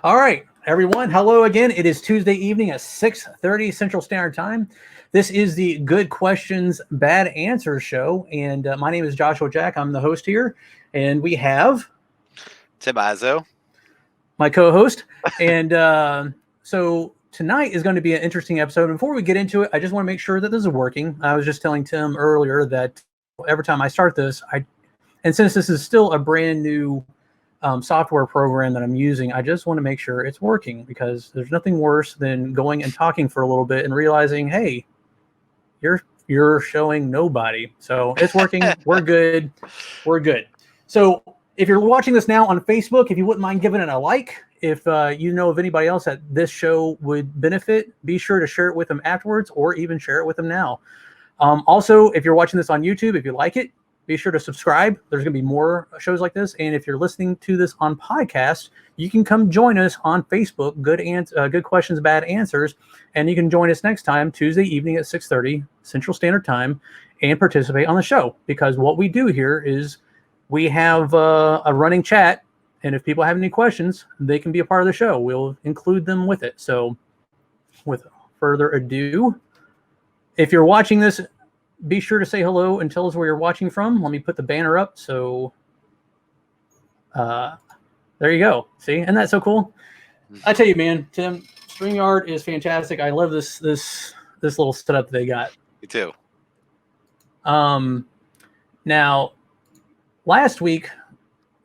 All right, everyone. Hello again. It is Tuesday evening at 6:30 Central Standard Time. This is the Good Questions, Bad Answers show, and my name is Joshua Jack. I'm the host here, and we have Timazo. my co-host. And so tonight is going to be an interesting episode. Before we get into it, I just want to make sure that this is working. I was just telling Tim earlier that every time I start this, and since this is still a brand new software program that I'm using, I just want to make sure it's working, because there's nothing worse than going and talking for a little bit and realizing, hey, you're showing nobody. So it's working. We're good. We're good. So if you're watching this now on Facebook, if you wouldn't mind giving it a like, if you know of anybody else that this show would benefit, be sure to share it with them afterwards, or even share it with them now. Also, if you're watching this on YouTube, if you like it, be sure to subscribe. There's going to be more shows like this. And if you're listening to this on podcast, you can come join us on Facebook, Good Questions, Bad Answers. And you can join us next time, Tuesday evening at 6:30 Central Standard Time, and participate on the show. Because what we do here is we have a running chat. And if people have any questions, they can be a part of the show. We'll include them with it. So with further ado, if you're watching this, be sure to say hello and tell us where you're watching from. Let me put the banner up. So there you go. See, and that's so cool. I tell you, man, Tim, StreamYard is fantastic. I love this little setup they got. Me too. Now, last week,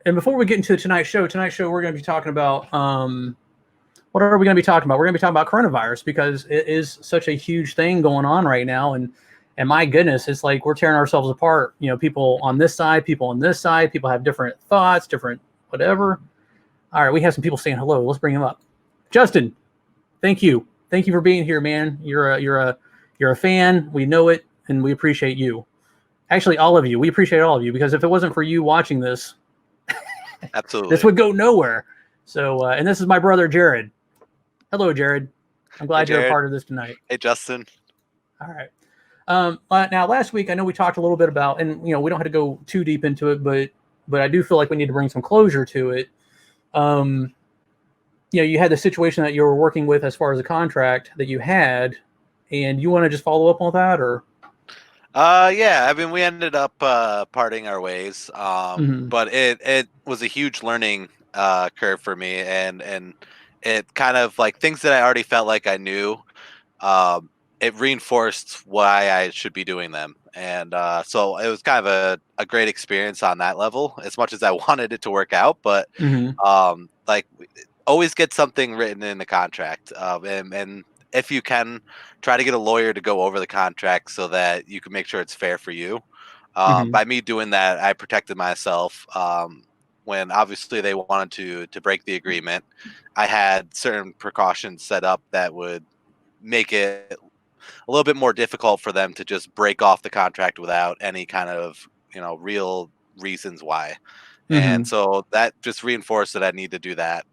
and before we get into tonight's show, we're going to be talking about what are we going to be talking about? We're going to be talking about coronavirus, because it is such a huge thing going on right now, and my goodness, it's like we're tearing ourselves apart. You know, people on this side, people on this side, people have different thoughts, different whatever. All right, we have some people saying hello. Let's bring them up. Justin, thank you for being here, man. You're a fan. We know it, and we appreciate you. Actually, all of you. We appreciate all of you, because if it wasn't for you watching this, absolutely, this would go nowhere. So, and this is my brother Jared. Hello, Jared. I'm glad you're a part of this tonight. Hey, Justin. All right. Now, last week, I know we talked a little bit about, and we don't have to go too deep into it, but I do feel like we need to bring some closure to it. You had the situation that you were working with as far as a contract that you had, and you want to just follow up on that, or? Yeah, I mean, we ended up parting our ways, but it was a huge learning curve for me, and it kind of like things that I already felt like I knew. It reinforced why I should be doing them. And so it was kind of a great experience on that level, as much as I wanted it to work out. But like, always get something written in the contract. And if you can, try to get a lawyer to go over the contract so that you can make sure it's fair for you. By me doing that, I protected myself. When obviously they wanted to break the agreement, I had certain precautions set up that would make it a little bit more difficult for them to just break off the contract without any kind of real reasons why. And so that just reinforced that I need to do that.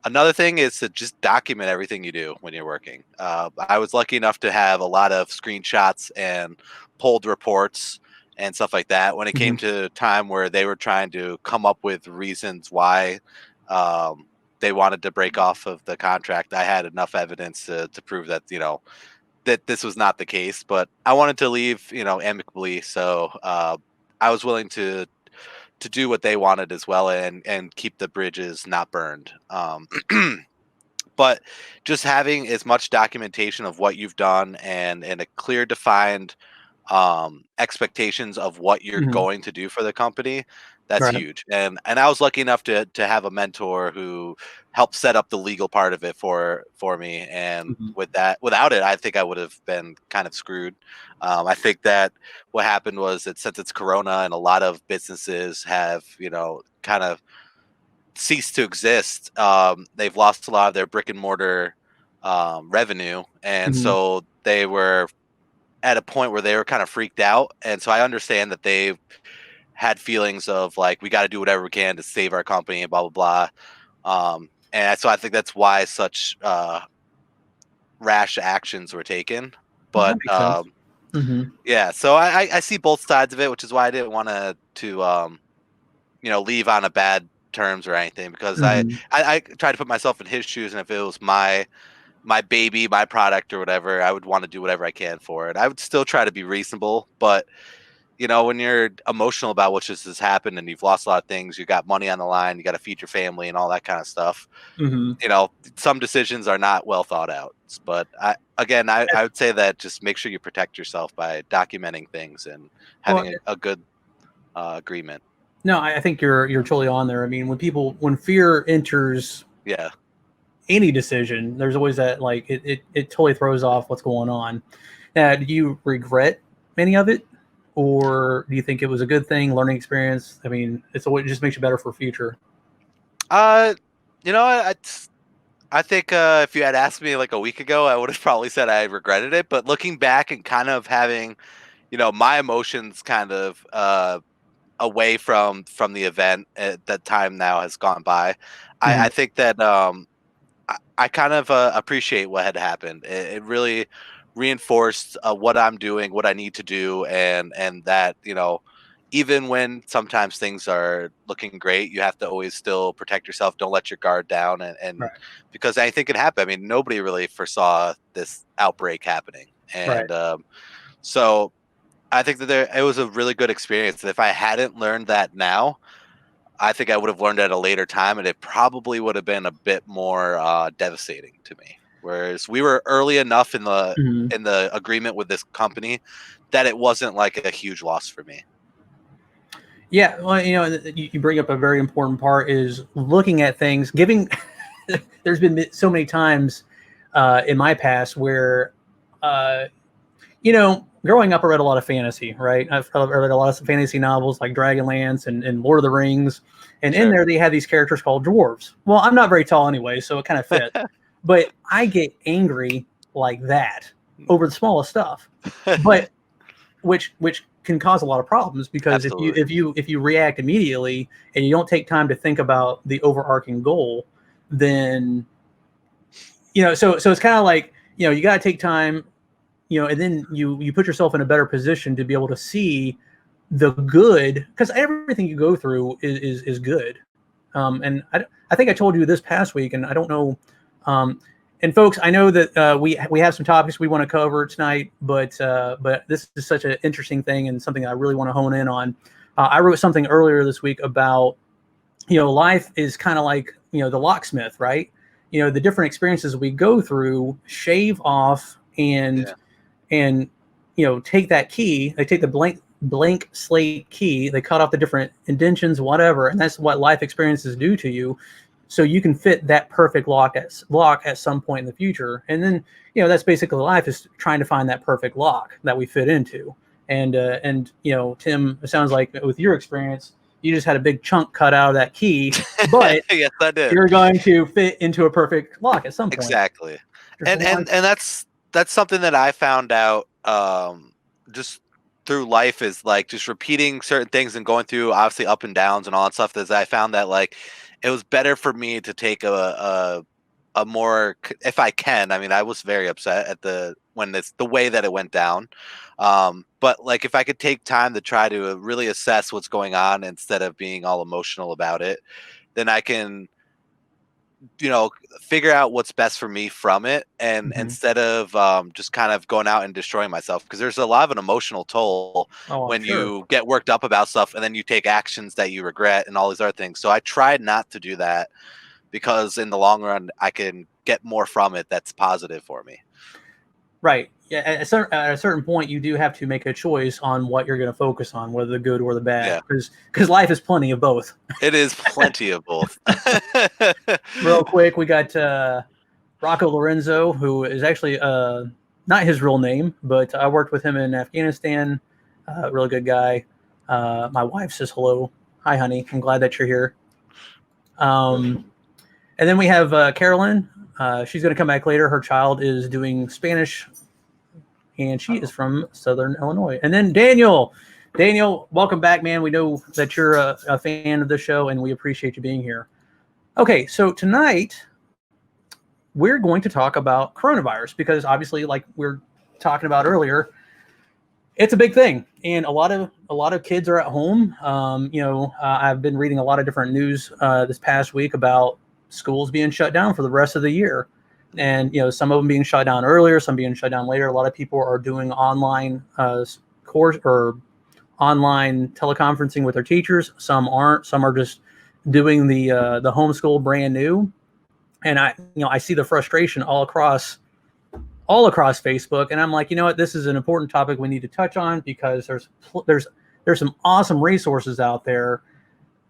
Another thing is to just document everything you do when you're working. I was lucky enough to have a lot of screenshots and pulled reports and stuff like that. When it came to time where they were trying to come up with reasons why they wanted to break off of the contract, I had enough evidence to prove that that this was not the case. But I wanted to leave amicably, so I was willing to do what they wanted as well, and keep the bridges not burned. But just having as much documentation of what you've done and a clear defined expectations of what you're going to do for the company, that's huge. And I was lucky enough to have a mentor who helped set up the legal part of it for me. And without it, I think I would have been kind of screwed. I think that what happened was that since it's Corona and a lot of businesses have, kind of ceased to exist, they've lost a lot of their brick and mortar revenue. And so they were at a point where they were kind of freaked out. And so I understand that they've had feelings of like, we got to do whatever we can to save our company and blah, blah, blah. And so I think that's why such rash actions were taken. But yeah, so I see both sides of it, which is why I didn't want to leave on a bad terms or anything, because Mm-hmm. I try to put myself in his shoes, and if it was my baby, my product or whatever, I would want to do whatever I can for it. I would still try to be reasonable, but when you're emotional about what just has happened and you've lost a lot of things, you got money on the line, you got to feed your family and all that kind of stuff. Mm-hmm. Some decisions are not well thought out. But I would say that just make sure you protect yourself by documenting things and Well, having a good agreement. no, I think you're totally on there. I mean, when fear enters Yeah. any decision, there's always that, like, it totally throws off what's going on. Now, do you regret any of it, or do you think it was a good thing, learning experience? I mean, it just makes you better for future. Uh, I think if you had asked me like a week ago, I would have probably said I regretted it. But looking back and kind of having, my emotions kind of away from the event at that time now has gone by. Mm-hmm. I think that I kind of appreciate what had happened. It really reinforced what I'm doing, what I need to do, and that even when sometimes things are looking great, you have to always still protect yourself. Don't let your guard down, and Right. because anything can happen. I mean, nobody really foresaw this outbreak happening, Right. and so I think that it was a really good experience. And if I hadn't learned that now, I think I would have learned at a later time, and it probably would have been a bit more devastating to me. Whereas we were early enough in the Mm-hmm. agreement with this company that it wasn't like a huge loss for me. Yeah, well, you bring up a very important part, is looking at things, giving. There's been so many times in my past where, growing up, I read a lot of fantasy, right? I read a lot of fantasy novels like Dragonlance and Lord of the Rings. And in Sure. there, they had these characters called dwarves. Well, I'm not very tall anyway, so it kind of fits. But I get angry like that over the smallest stuff. But which can cause a lot of problems, because if Absolutely. you react immediately and you don't take time to think about the overarching goal, then so it's kind of like, you got to take time, and then you put yourself in a better position to be able to see the good, because everything you go through is good. And I think I told you this past week, and I don't know. And folks, I know that we have some topics we want to cover tonight, but this is such an interesting thing and something I really want to hone in on. I wrote something earlier this week about, life is kind of like, the locksmith, right? The different experiences we go through shave off and take that key. They take the blank slate key. They cut off the different indentions, whatever, and that's what life experiences do to you. So you can fit that perfect lock at some point in the future, and then that's basically life, is trying to find that perfect lock that we fit into. And Tim, it sounds like with your experience, you just had a big chunk cut out of that key, but Yes, I did. you're going to fit into a perfect lock at some point. Exactly. And that's something that I found out just through life, is like just repeating certain things and going through obviously up and downs and all that stuff. That I found that like it was better for me to take a more, if I can. I mean, I was very upset at the way that it went down. But like if I could take time to try to really assess what's going on instead of being all emotional about it, then I can figure out what's best for me from it, and Mm-hmm. instead of just kind of going out and destroying myself, because there's a lot of an emotional toll Oh, I'm when sure. you get worked up about stuff and then you take actions that you regret and all these other things. So I tried not to do that, because in the long run I can get more from it that's positive for me. Right. Yeah. At a certain point, you do have to make a choice on what you're going to focus on, whether the good or the bad, Yeah, because life is plenty of both. it is plenty of both. Real quick, we got Rocco Lorenzo, who is actually not his real name, but I worked with him in Afghanistan. Really good guy. My wife says hello. Hi, honey. I'm glad that you're here. And then we have Carolyn. She's going to come back later. Her child is doing Spanish, and she is from Southern Illinois. And then Daniel. Daniel, welcome back, man. We know that you're a fan of the show, and we appreciate you being here. Okay, so tonight we're going to talk about coronavirus, because obviously, like we're talking about earlier, It's a big thing, and a lot of kids are at home. I've been reading a lot of different news this past week about schools being shut down for the rest of the year, and some of them being shut down earlier, some being shut down later. A lot of people are doing online course or online teleconferencing with their teachers. Some aren't. Some are just doing the homeschool brand new, and I see the frustration all across Facebook, and I'm like, you know what, this is an important topic we need to touch on, because there's some awesome resources out there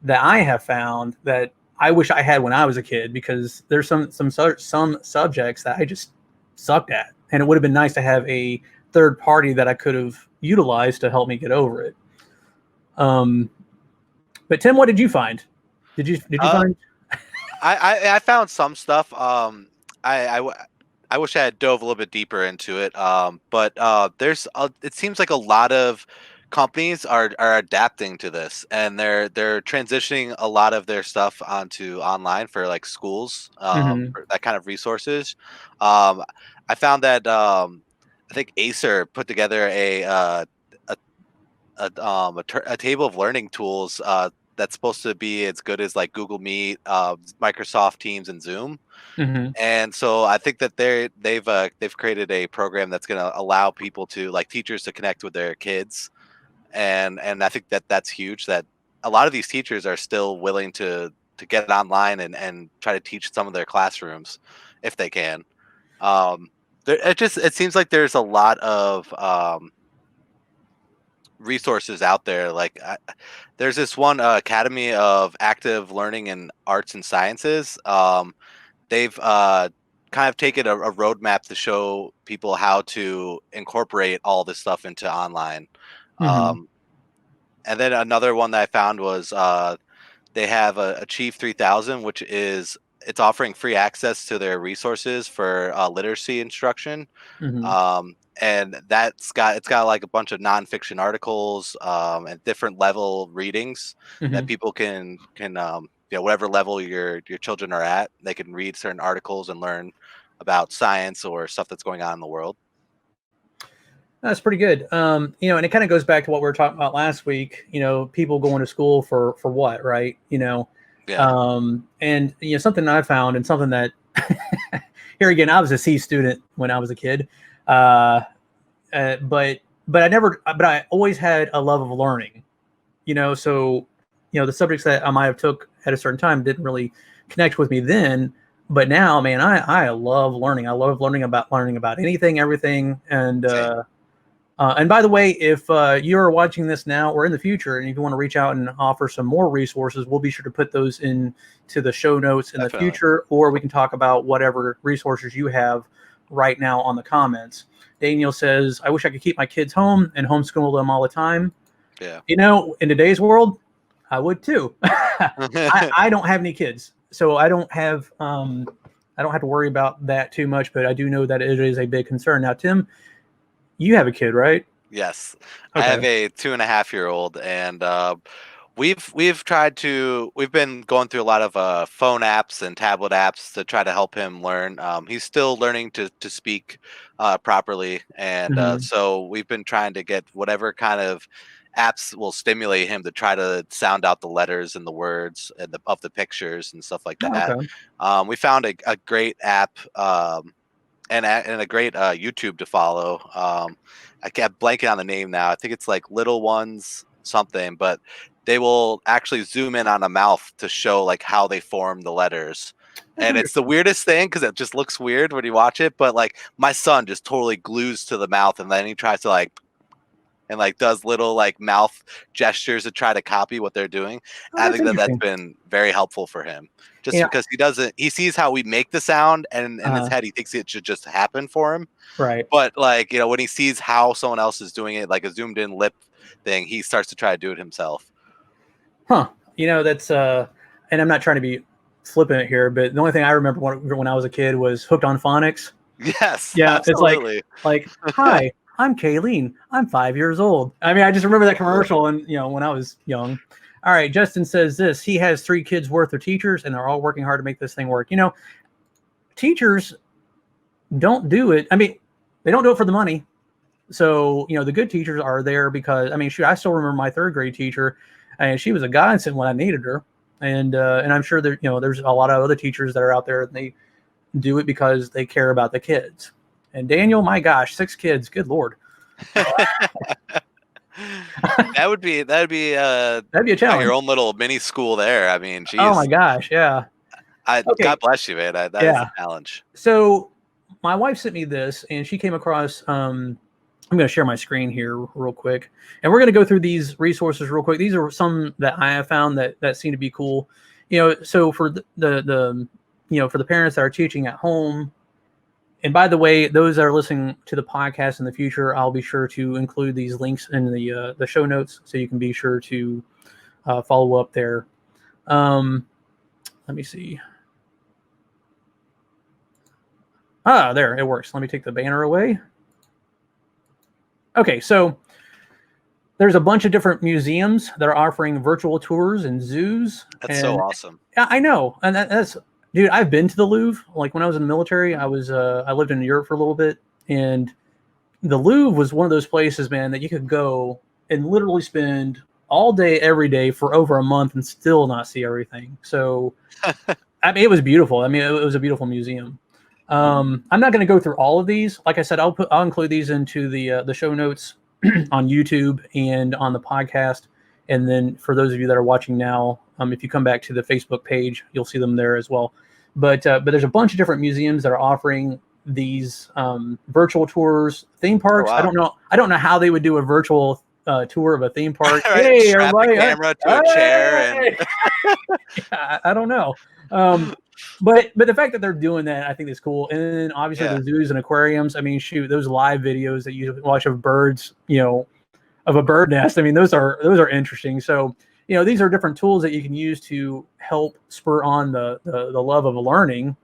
that I have found that I wish I had when I was a kid, because there's some subjects that I just sucked at, and it would have been nice to have a third party that I could have utilized to help me get over it. But Tim, what did you find? Did you find? I found some stuff. I wish I had dove a little bit deeper into it. But it seems like a lot of companies are adapting to this, and they're transitioning a lot of their stuff onto online for like schools, for that kind of resources. I found that I think Acer put together a table of learning tools that's supposed to be as good as like Google Meet, Microsoft Teams, and Zoom. And so I think that they've created a program that's going to allow people to, like, teachers to connect with their kids, and I think that that's huge. That a lot of these teachers are still willing to get online and try to teach some of their classrooms if they can. It seems like there's a lot of resources out there. Like there's this one Academy of Active Learning in Arts and Sciences. They've kind of taken a roadmap to show people how to incorporate all this stuff into online. And then another one that I found was they have Achieve 3000, which it's offering free access to their resources for literacy instruction. And it's got like a bunch of nonfiction articles and different level readings that people can whatever level your children are at, they can read certain articles and learn about science or stuff that's going on in the world. That's pretty good. And it kind of goes back to what we were talking about last week. People going to school for what, right? Yeah. And something I found, and something that here again, I was a C student when I was a kid, but I always had a love of learning. So the subjects that I might have took at a certain time didn't really connect with me then, but now, man, I love learning. I love learning about anything, everything. And by the way, if you're watching this now or in the future, and if you want to reach out and offer some more resources, we'll be sure to put those into the show notes in the future, or we can talk about whatever resources you have right now on the comments. Daniel says, I wish I could keep my kids home and homeschool them all the time. Yeah. In today's world, I would too. I don't have any kids, so I don't have to worry about that too much, but I do know that it is a big concern. Now, Tim, you have a kid, right? Yes. Okay. I have a 2.5-year-old, and we've been going through a lot of phone apps and tablet apps to try to help him learn. He's still learning to speak properly, and so we've been trying to get whatever kind of apps will stimulate him to try to sound out the letters and the words and of the pictures and stuff like that. Okay. We found a great app and a great YouTube to follow. I kept blanking on the name now. I think it's like Little Ones something, but they will actually zoom in on a mouth to show like how they form the letters. And it's the weirdest thing because it just looks weird when you watch it. But like my son just totally glues to the mouth, and then he tries to does little like mouth gestures to try to copy what they're doing. I think that's been very helpful for him, just because he sees how we make the sound, and in his head he thinks it should just happen for him. Right. But when he sees how someone else is doing it, like a zoomed in lip thing, he starts to try to do it himself. Huh. That's and I'm not trying to be flippant here, but the only thing I remember when I was a kid was Hooked on Phonics. Yes. Yeah. Absolutely. It's like hi, I'm Kayleen. I'm 5 years old. I mean, I just remember that commercial, and when I was young. All right, Justin says this. He has 3 kids worth of teachers, and they're all working hard to make this thing work. Teachers don't do it. I mean, they don't do it for the money. So, you know, the good teachers are there because, I mean, shoot, I still remember my third grade teacher, and she was a godsend when I needed her. And I'm sure that, you know, there's a lot of other teachers that are out there, and they do it because they care about the kids. And Daniel, my gosh, 6 kids, good Lord. That'd be That'd be a challenge. Your own little mini school there. I mean, geez. Oh my gosh, yeah. Okay. God bless you, man. That is a challenge. So my wife sent me this, and she came across. I'm going to share my screen here real quick, and we're going to go through these resources real quick. These are some that I have found that seem to be cool. You know, so for the you know, for the parents that are teaching at home. And by the way, those that are listening to the podcast in the future, I'll be sure to include these links in the show notes, so you can be sure to follow up there. Let me see. There, it works. Let me take the banner away. Okay, so there's a bunch of different museums that are offering virtual tours and zoos. That's so awesome. Yeah, I know, and that's. Dude, I've been to the Louvre. Like when I was in the military, I lived in Europe for a little bit, and the Louvre was one of those places, man, that you could go and literally spend all day, every day for over a month and still not see everything. So, I mean, it was beautiful. I mean, it was a beautiful museum. I'm not going to go through all of these. Like I said, I'll include these into the show notes on YouTube and on the podcast. And then for those of you that are watching now, if you come back to the Facebook page, you'll see them there as well. But there's a bunch of different museums that are offering these virtual tours, theme parks. Oh, wow. I don't know how they would do a virtual tour of a theme park. Right, hey, strap everybody! The camera to a chair, and yeah, I don't know. But the fact that they're doing that, I think is cool. And then obviously the zoos and aquariums. I mean, shoot, those live videos that you watch of birds, you know, of a bird nest. I mean, those are interesting. So, you know, these are different tools that you can use to help spur on the love of learning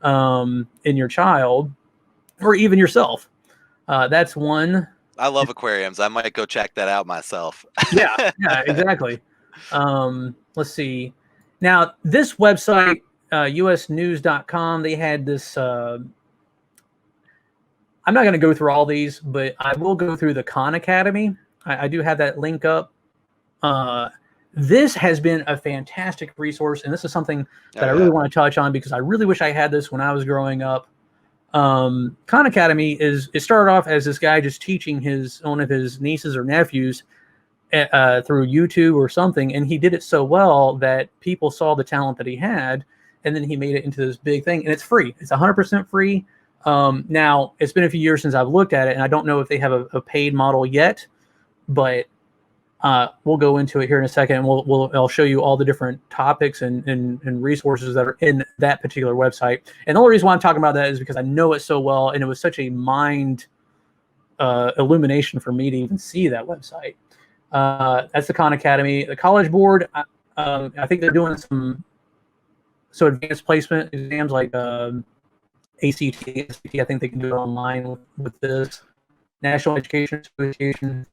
in your child or even yourself. That's one. I love aquariums. I might go check that out myself. yeah, exactly. Let's see. Now, this website, usnews.com, they had this. I'm not going to go through all these, but I will go through the Khan Academy. I do have that link up. This has been a fantastic resource, and this is something that I really want to touch on because I really wish I had this when I was growing up. Khan Academy it started off as this guy just teaching one of his nieces or nephews through YouTube or something, and he did it so well that people saw the talent that he had, and then he made it into this big thing, and it's free. It's 100% free. Now, it's been a few years since I've looked at it, and I don't know if they have a paid model yet, but we'll go into it here in a second. And I'll show you all the different topics and resources that are in that particular website. And the only reason why I'm talking about that is because I know it so well, and it was such a mind illumination for me to even see that website. That's the Khan Academy. The College Board, I think they're doing some advanced placement exams like ACT, SAT. I think they can do it online with this. National Education Association.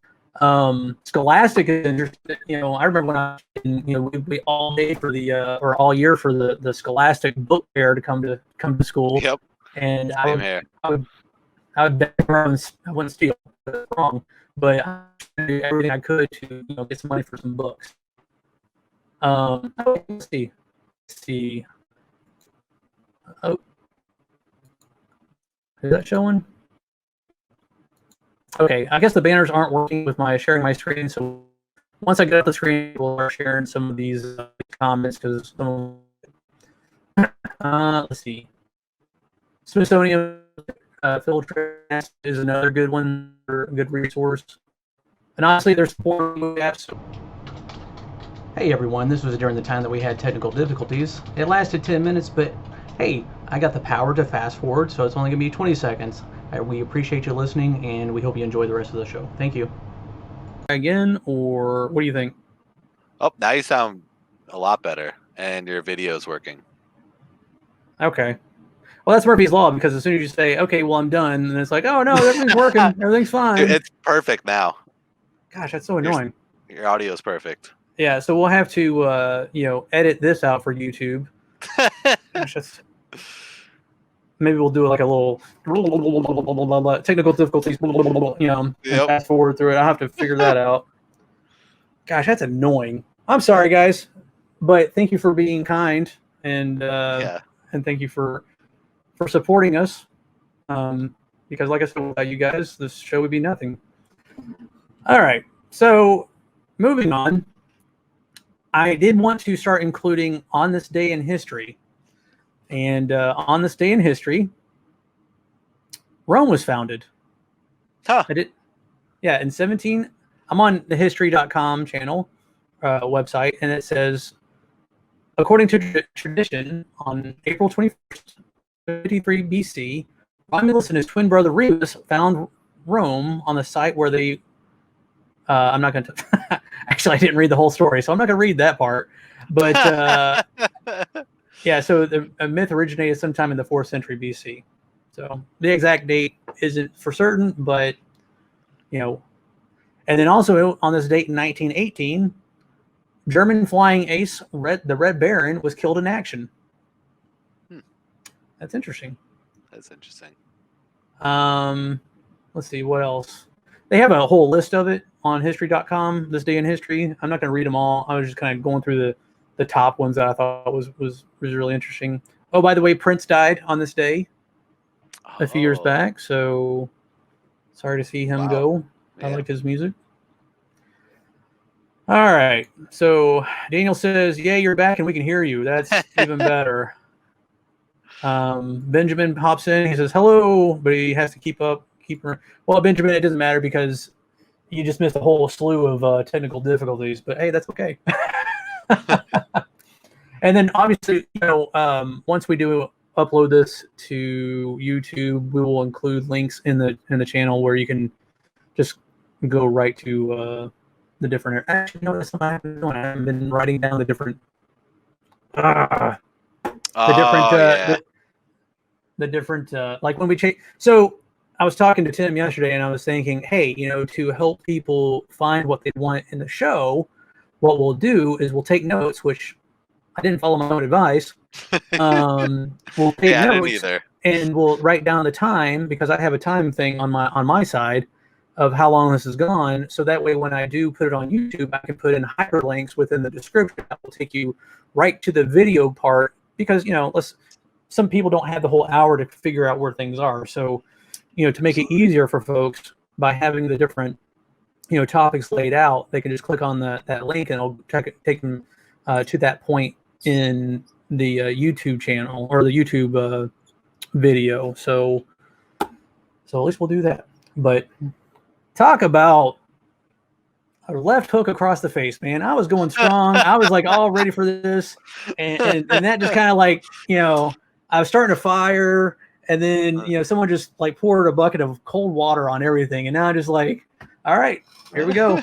Scholastic is interesting. You know, I remember when we all day for the or all year for the Scholastic book fair to come to school. Yep. And I would bet I wouldn't steal. That's wrong, but I would do everything I could to get some money for some books. Let's see. Oh, is that showing? Okay, I guess the banners aren't working with my sharing my screen, so once I get up the screen, we'll start sharing some of these comments because let's see. Smithsonian filter is another good one, or a good resource. And honestly, there's 4 apps. Hey everyone, this was during the time that we had technical difficulties. It lasted 10 minutes, but hey, I got the power to fast forward, so it's only gonna be 20 seconds. We appreciate you listening, and we hope you enjoy the rest of the show. Thank you. Again, or what do you think? Oh, now you sound a lot better, and your video's working. Okay. Well, that's Murphy's Law, because as soon as you say, okay, well, I'm done, and it's like, oh, no, everything's working. Everything's fine. It's perfect now. Gosh, that's so annoying. Your audio is perfect. Yeah, so we'll have to, edit this out for YouTube. Gosh, maybe we'll do like a little technical difficulties, and fast forward through it. I'll have to figure that out. Gosh, that's annoying. I'm sorry, guys, but thank you for being kind, and thank you for supporting us. Because like I said, without you guys, this show would be nothing. All right, so moving on. I did want to start including on this day in history. And on this day in history, Rome was founded. Huh. In 17. I'm on the history.com channel website, and it says, according to tradition, on April 21st, 53 BC, Romulus and his twin brother Remus found Rome on the site where they. I'm not going to. Actually, I didn't read the whole story, so I'm not going to read that part. But yeah, so the myth originated sometime in the 4th century BC. So the exact date isn't for certain, but and then also on this date in 1918, German flying ace the Red Baron was killed in action. That's interesting. That's interesting. Let's see what else. They have a whole list of it on history.com, this day in history. I'm not going to read them all. I was just kind of going through the top ones that I thought was really interesting. Oh, by the way, Prince died on this day a few years back. So sorry to see him go. Yeah. I liked his music. All right. So Daniel says, yeah, you're back and we can hear you. That's even better. Benjamin hops in. He says, hello, but he has to keep her. Well, Benjamin, it doesn't matter because you just missed a whole slew of technical difficulties, but hey, that's okay. And then obviously, once we do upload this to YouTube, we will include links in the channel where you can just go right to the different. Actually, that's something I haven't been writing down the different. The different like when we change. So I was talking to Tim yesterday, and I was thinking, hey, to help people find what they want in the show, what we'll do is we'll take notes, which I didn't follow my own advice. We'll take notes, and we'll write down the time because I have a time thing on my side of how long this has gone. So that way, when I do put it on YouTube, I can put in hyperlinks within the description that will take you right to the video part because some people don't have the whole hour to figure out where things are. So, to make it easier for folks by having the different, topics laid out, they can just click on that link and it'll take them to that point in the YouTube channel or the YouTube video. So at least we'll do that. But talk about a left hook across the face, man. I was going strong. I was like all ready for this. And that just kind of like, I was starting to fire. And then, someone just like poured a bucket of cold water on everything. And now I'm just like, all right, here we go.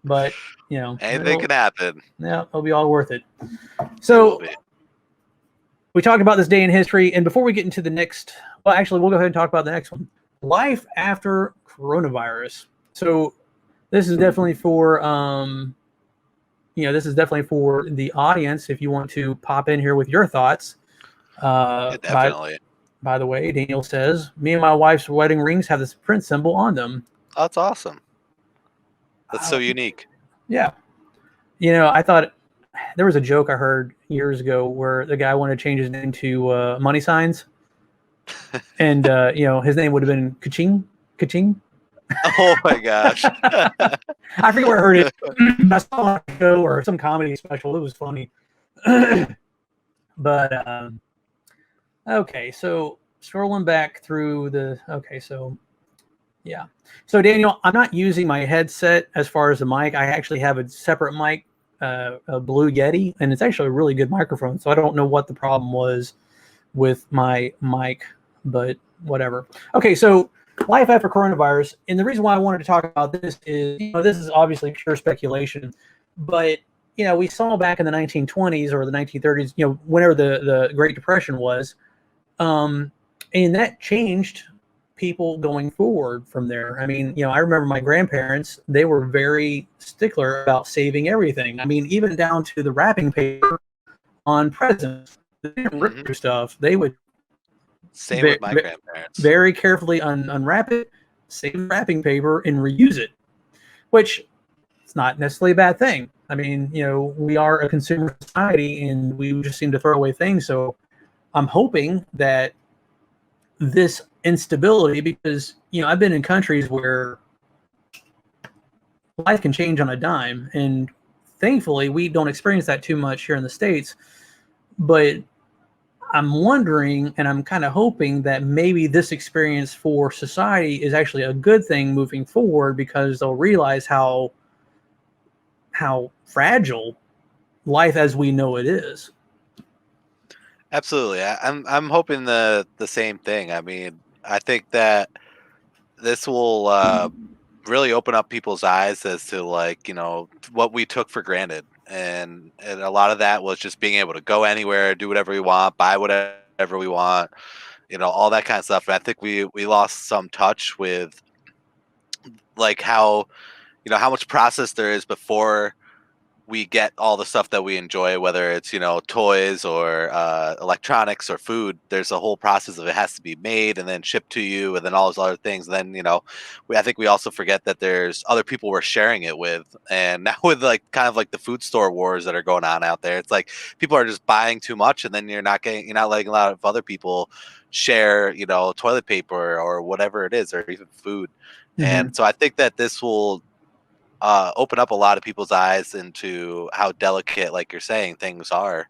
But, anything can happen. Yeah, it'll be all worth it. So we talked about this day in history. And before we get into the next, well, actually, we'll go ahead and talk about the next one. Life after coronavirus. So this is definitely for, this is definitely for the audience. If you want to pop in here with your thoughts. Definitely. By the way, Daniel says, me and my wife's wedding rings have this print symbol on them. That's awesome. That's so unique. Yeah. I thought there was a joke I heard years ago where the guy wanted to change his name to money signs. And, his name would have been Ka-ching. Ka-ching. Oh, my gosh. I forget where I heard it. I saw it on a show or some comedy special. It was funny. But, okay, so scrolling back through so Daniel, I'm not using my headset as far as the mic. I actually have a separate mic, a Blue Yeti, and it's actually a really good microphone. So I don't know what the problem was with my mic, but whatever. Okay, so life after coronavirus, and the reason why I wanted to talk about this is, this is obviously pure speculation, but we saw back in the 1920s or the 1930s, whenever the Great Depression was. And that changed people going forward from there. I mean, I remember my grandparents, they were very stickler about saving everything. I mean, even down to the wrapping paper on presents. They didn't rip through stuff. They would Same with my grandparents. Very carefully unwrap it, save the wrapping paper, and reuse it, which it's not necessarily a bad thing. I mean, we are a consumer society and we just seem to throw away things. So I'm hoping that this instability, because, I've been in countries where life can change on a dime, and thankfully we don't experience that too much here in the States. But I'm wondering, and I'm kind of hoping that maybe this experience for society is actually a good thing moving forward, because they'll realize how fragile life as we know it is. Absolutely. I'm hoping the same thing. I mean, I think that this will really open up people's eyes as to what we took for granted. And a lot of that was just being able to go anywhere, do whatever we want, buy whatever we want, all that kind of stuff. And I think we lost some touch with how much process there is before we get all the stuff that we enjoy, whether it's, toys or electronics or food. There's a whole process of it has to be made and then shipped to you and then all those other things. And then, I think we also forget that there's other people we're sharing it with. And now with kind of the food store wars that are going on out there, it's like people are just buying too much, and then you're not letting a lot of other people share, toilet paper or whatever it is, or even food. Mm-hmm. And so I think that this will open up a lot of people's eyes into how delicate, like you're saying, things are,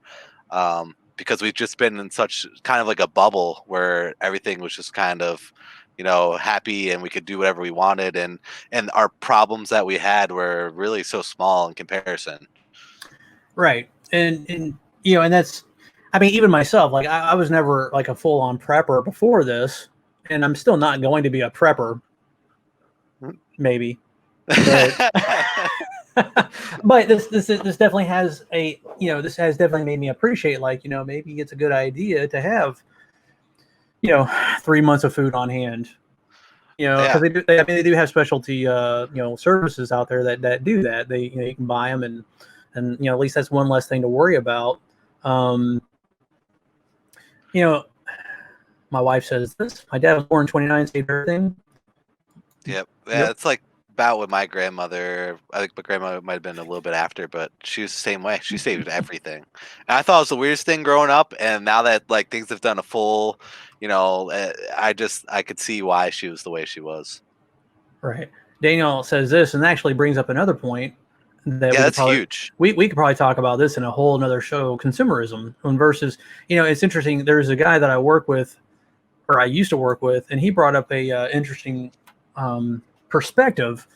because we've just been in such kind of a bubble where everything was just kind of, happy, and we could do whatever we wanted, and our problems that we had were really so small in comparison. Right, and that's, I mean, even myself, I was never a full-on prepper before this, and I'm still not going to be a prepper, maybe. But, but this definitely has this has definitely made me appreciate maybe it's a good idea to have 3 months of food on hand, because they do have specialty services out there that do that. They you can buy them, and at least that's one less thing to worry about. My wife says this. My dad was born in 29, saved everything. Yep. Yeah, it's about with my grandmother. I think my grandmother might have been a little bit after, but she was the same way. She saved everything. And I thought it was the weirdest thing growing up, and now that things have done a full, I could see why she was the way she was. Right. Daniel says this, and actually brings up another point that that's huge. We could probably talk about this in a whole another show, consumerism versus, it's interesting. There's a guy that I work with, or I used to work with, and he brought up a interesting perspective,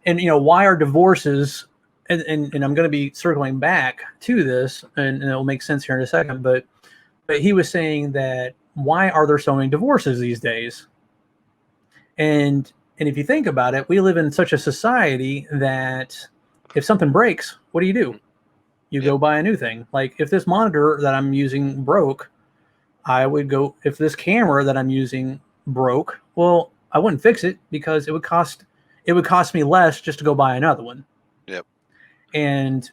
and why are divorces, and I'm going to be circling back to this, and it'll make sense here in a second, but he was saying that why are there so many divorces these days? And if you think about it, we live in such a society that if something breaks, what do? You go buy a new thing. If this monitor that I'm using broke, I would go, if this camera that I'm using broke, well, I wouldn't fix it because it would cost me less just to go buy another one. Yep. And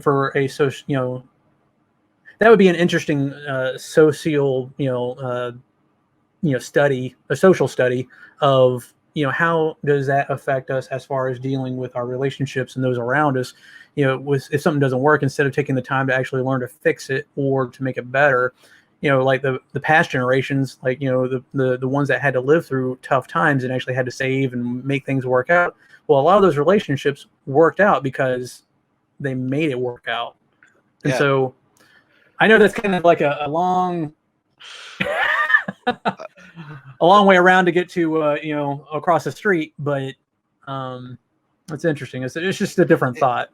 for a social, that would be an interesting social study, a social study of how does that affect us as far as dealing with our relationships and those around us. If something doesn't work, instead of taking the time to actually learn to fix it or to make it better. The past generations, the ones that had to live through tough times and actually had to save and make things work out. Well, a lot of those relationships worked out because they made it work out. And so I know that's kind of a long, a long way around to get to, across the street, but it's interesting. It's just a different thought.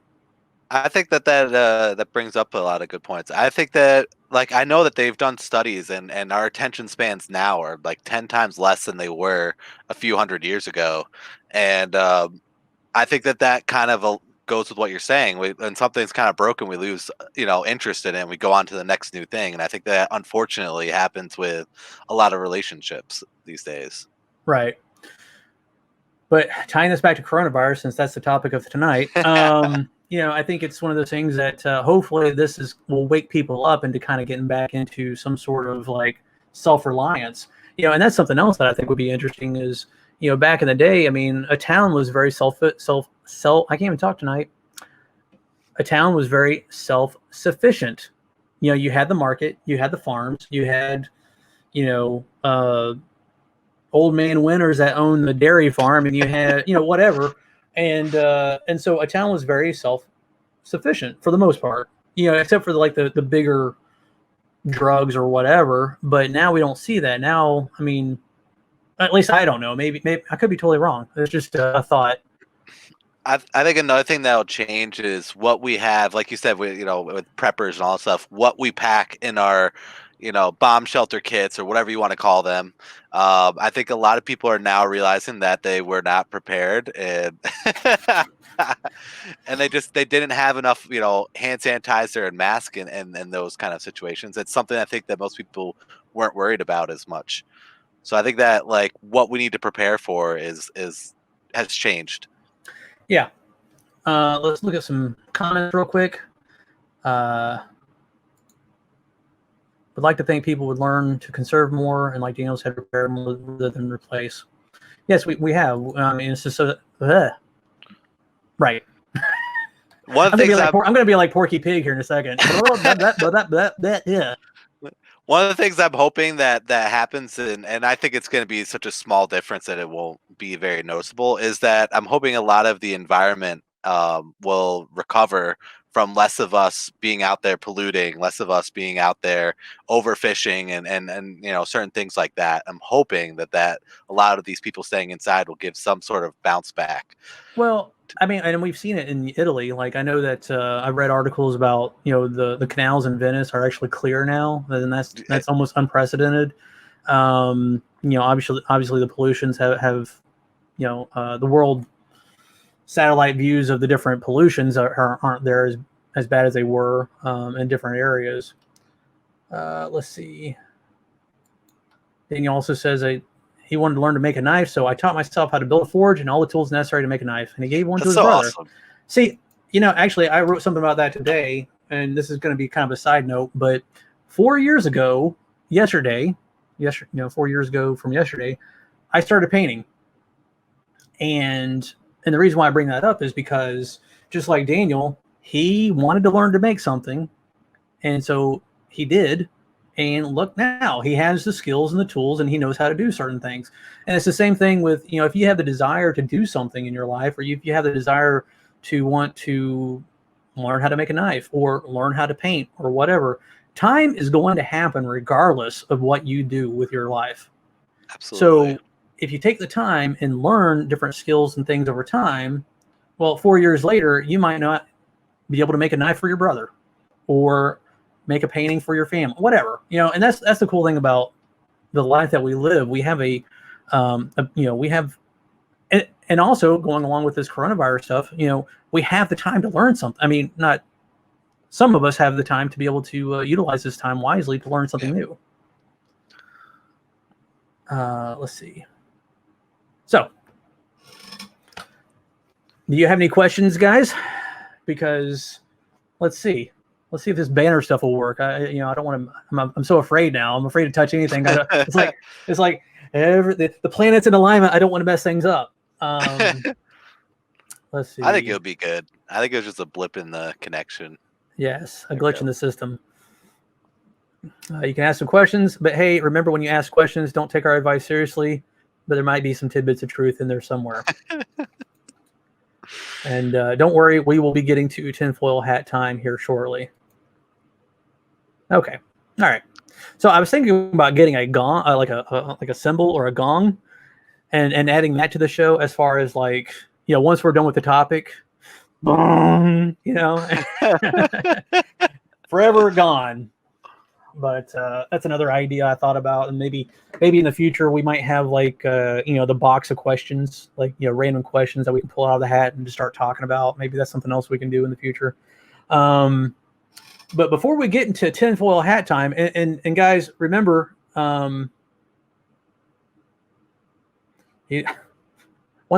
I think that brings up a lot of good points. I think that I know that they've done studies, and our attention spans now are 10 times less than they were a few hundred years ago. And I think that kind of goes with what you're saying. When something's kind of broken, we lose, interest in it, and we go on to the next new thing. And I think that unfortunately happens with a lot of relationships these days. Right. But tying this back to coronavirus, since that's the topic of tonight, I think it's one of those things that hopefully will wake people up into kind of getting back into some sort of self-reliance. And that's something else that I think would be interesting is, back in the day, I mean, a town was very I can't even talk tonight. A town was very self-sufficient. You had the market, you had the farms, you had, old man Winters that owned the dairy farm, and you had, whatever. And so a town was very self-sufficient for the most part, except for the bigger drugs or whatever. But now we don't see that. Now, I mean, at least I don't know. Maybe I could be totally wrong. It's just a thought. I think another thing that'll change is what we have, like you said, with preppers and all that stuff, what we pack in our, bomb shelter kits or whatever you want to call them. I think a lot of people are now realizing that they were not prepared, and and they didn't have enough, hand sanitizer and mask and those kind of situations. It's something I think that most people weren't worried about as much. So I think that like what we need to prepare for has changed. Yeah. Let's look at some comments real quick. Would like to think people would learn to conserve more and, like Daniel said, repair more rather than replace. Yes, we have. I mean, it's just right. One I'm thing going to be like Porky Pig here in a second. Yeah. One of the things I'm hoping that happens, and I think it's going to be such a small difference that it won't be very noticeable, is that I'm hoping a lot of the environment will recover from less of us being out there polluting, less of us being out there overfishing and certain things like that. I'm hoping that a lot of these people staying inside will give some sort of bounce back. Well, I mean, and we've seen it in Italy. Like, I know that I've read articles about, the canals in Venice are actually clear now, and that's almost unprecedented. Obviously the pollutions have the world satellite views of the different pollutions aren't there as bad as they were in different areas. Let's see. Daniel also says he wanted to learn to make a knife, so I taught myself how to build a forge and all the tools necessary to make a knife, and he gave one to his brother. Awesome. See, actually, I wrote something about that today, and this is going to be kind of a side note, but 4 years ago, yesterday, 4 years ago from yesterday, I started painting. And the reason why I bring that up is because, just like Daniel, he wanted to learn to make something, and so he did. And look, now he has the skills and the tools, and he knows how to do certain things. And it's the same thing with, if you have the desire to do something in your life, or if you have the desire to want to learn how to make a knife or learn how to paint or whatever, time is going to happen regardless of what you do with your life. Absolutely. So if you take the time and learn different skills and things over time, well, 4 years later, you might not be able to make a knife for your brother or make a painting for your family, whatever, and that's the cool thing about the life that we live. We have and also going along with this coronavirus stuff, we have the time to learn something. I mean, not some of us have the time to be able to utilize this time wisely to learn something new. Let's see. So, do you have any questions, guys? Because let's see if this banner stuff will work. I don't want to. I'm so afraid now. I'm afraid to touch anything. It's like the planet's in alignment. I don't want to mess things up. Let's see. I think it'll be good. I think it was just a blip in the connection. Yes, a glitch in the system. You can ask some questions, but hey, remember when you ask questions, don't take our advice seriously. But there might be some tidbits of truth in there somewhere. And don't worry, we will be getting to tinfoil hat time here shortly. Okay, all right. So I was thinking about getting a gong, like a cymbal or a gong, and adding that to the show. As far as like, once we're done with the topic, boom, forever gone. But that's another idea I thought about, and maybe in the future we might have like the box of questions, like random questions that we can pull out of the hat and just start talking about. Maybe that's something else we can do in the future. But before we get into tinfoil hat time, and guys, remember, one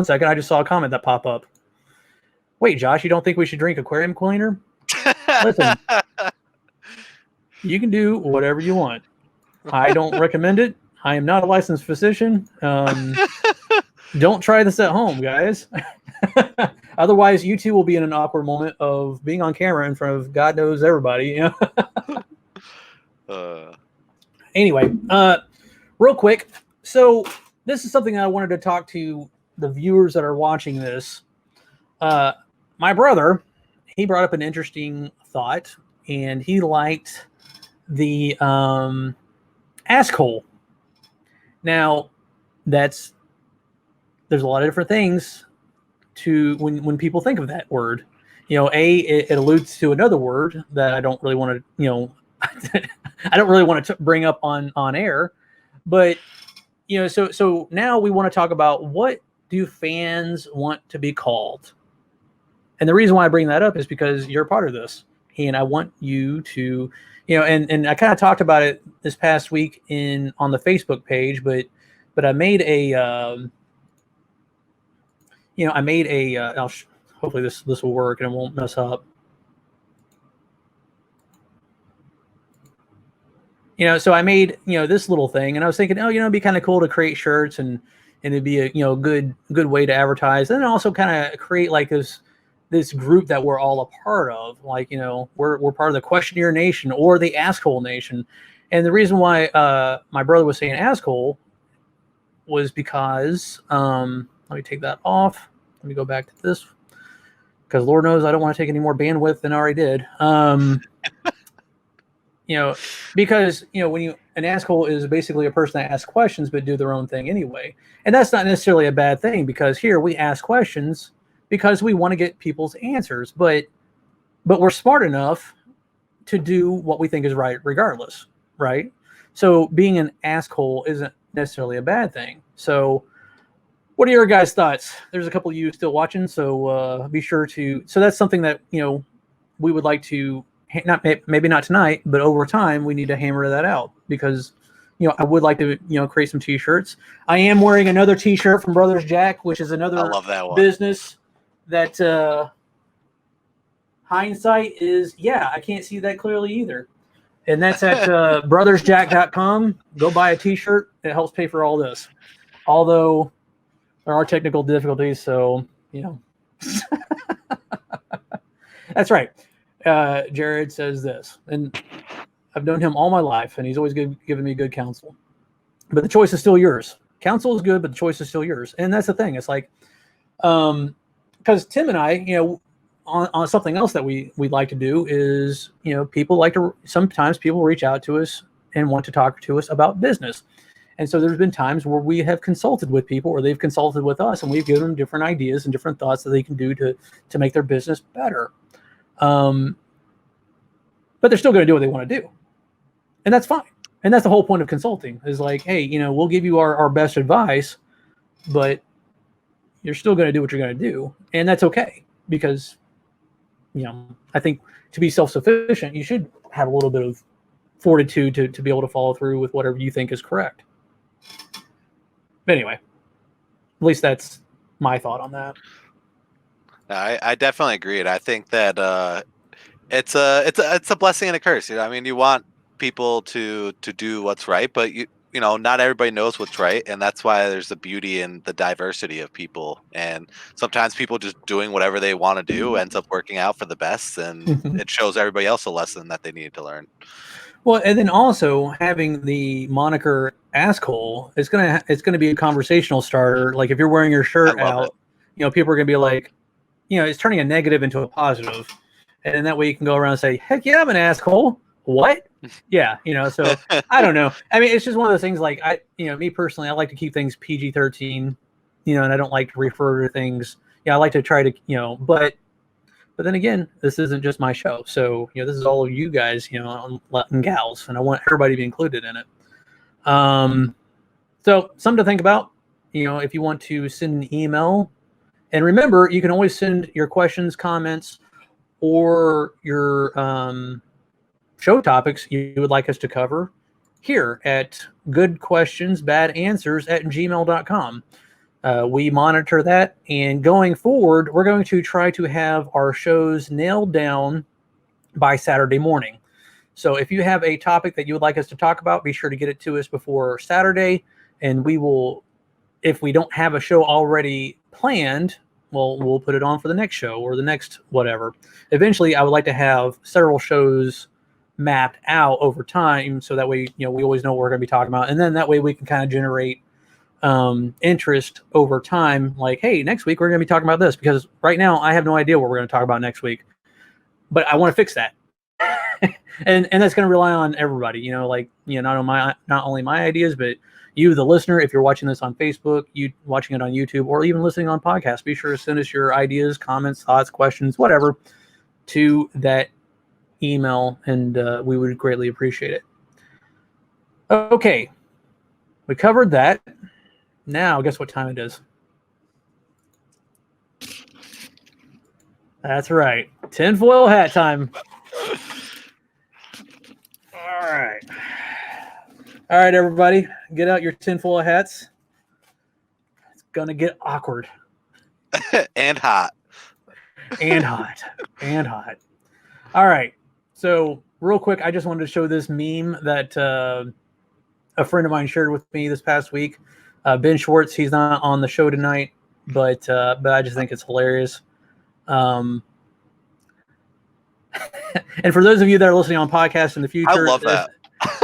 second, I just saw a comment that pop up. Wait, Josh, you don't think we should drink aquarium cleaner? Listen. You can do whatever you want. I don't recommend it. I am not a licensed physician. Don't try this at home, guys. Otherwise, you too will be in an awkward moment of being on camera in front of God knows everybody. Anyway, real quick. So this is something I wanted to talk to the viewers that are watching this. My brother, he brought up an interesting thought, and he liked the ask hole. Now, there's a lot of different things to when people think of that word. It alludes to another word that I don't really want to, I don't really want to bring up on air, but so now we want to talk about, what do fans want to be called? And the reason why I bring that up is because you're a part of this, and I want you to, and I kind of talked about it this past week on the Facebook page, but I made a, hopefully this will work and it won't mess up. So I made, this little thing, and I was thinking, it'd be kind of cool to create shirts, and it'd be a, good way to advertise, and then also kind of create like this group that we're all a part of. Like, we're part of the Questionnaire Nation or the Asshole Nation. And the reason why my brother was saying asshole was because, let me take that off. Let me go back to this, because Lord knows I don't want to take any more bandwidth than I already did. Because, an asshole is basically a person that asks questions but do their own thing anyway. And that's not necessarily a bad thing, because here we ask questions because we want to get people's answers, but we're smart enough to do what we think is right regardless, right? So being an asshole isn't necessarily a bad thing. So what are your guys' thoughts? There's a couple of you still watching, so be sure to. So that's something that we would like to, maybe not tonight, but over time we need to hammer that out, because I would like to create some t-shirts. I am wearing another t-shirt from Brothers Jack, which is another business that hindsight is, I can't see that clearly either. And that's at brothersjack.com. Go buy a t-shirt. It helps pay for all this. Although there are technical difficulties, so that's right. Jared says this, and I've known him all my life, and he's always given me good counsel. But the choice is still yours. Counsel is good, but the choice is still yours. And that's the thing. It's like, because Tim and I, on something else that we like to do is, sometimes people reach out to us and want to talk to us about business. And so there's been times where we have consulted with people, or they've consulted with us, and we've given them different ideas and different thoughts that they can do to make their business better. But they're still going to do what they want to do. And that's fine. And that's the whole point of consulting, is like, hey, we'll give you our best advice, but you're still going to do what you're going to do. And that's okay, because, I think to be self-sufficient, you should have a little bit of fortitude to be able to follow through with whatever you think is correct. But anyway, at least that's my thought on that. I definitely agree. And I think that it's a blessing and a curse. I mean, you want people to do what's right, but not everybody knows what's right, and that's why there's the beauty in the diversity of people. And sometimes people just doing whatever they want to do ends up working out for the best, and it shows everybody else a lesson that they needed to learn. Well, and then also having the moniker asshole, it's gonna be a conversational starter. Like if you're wearing your shirt out, people are gonna be like, it's turning a negative into a positive, and then that way you can go around and say, heck yeah, I'm an asshole. What? Yeah, so I don't know. I mean, it's just one of those things. Like me personally, I like to keep things PG-13, and I don't like to refer to things. I like to try to, but then again, this isn't just my show. So, this is all of you guys, and gals, and I want everybody to be included in it. So something to think about, if you want to send an email, and remember, you can always send your questions, comments, or your, show topics you would like us to cover here at goodquestionsbadanswers@gmail.com. We monitor that, and going forward, we're going to try to have our shows nailed down by Saturday morning. So if you have a topic that you would like us to talk about, be sure to get it to us before Saturday, and we will, if we don't have a show already planned, we'll put it on for the next show or the next whatever. Eventually, I would like to have several shows mapped out over time, so that way, we always know what we're going to be talking about, and then that way we can kind of generate interest over time. Like, hey, next week we're going to be talking about this, because right now I have no idea what we're going to talk about next week, but I want to fix that. and that's going to rely on everybody, not only my ideas, but you, the listener. If you're watching this on Facebook, you watching it on YouTube, or even listening on podcast, be sure to send us your ideas, comments, thoughts, questions, whatever, to that email, and we would greatly appreciate it. Okay, we covered that. Now, guess what time it is? That's right, tinfoil hat time. All right, everybody, get out your tinfoil hats. It's gonna get awkward. And hot. And hot. All right. So real quick, I just wanted to show this meme that a friend of mine shared with me this past week. Ben Schwartz, he's not on the show tonight, but I just think it's hilarious. And for those of you that are listening on podcasts in the future, I love that.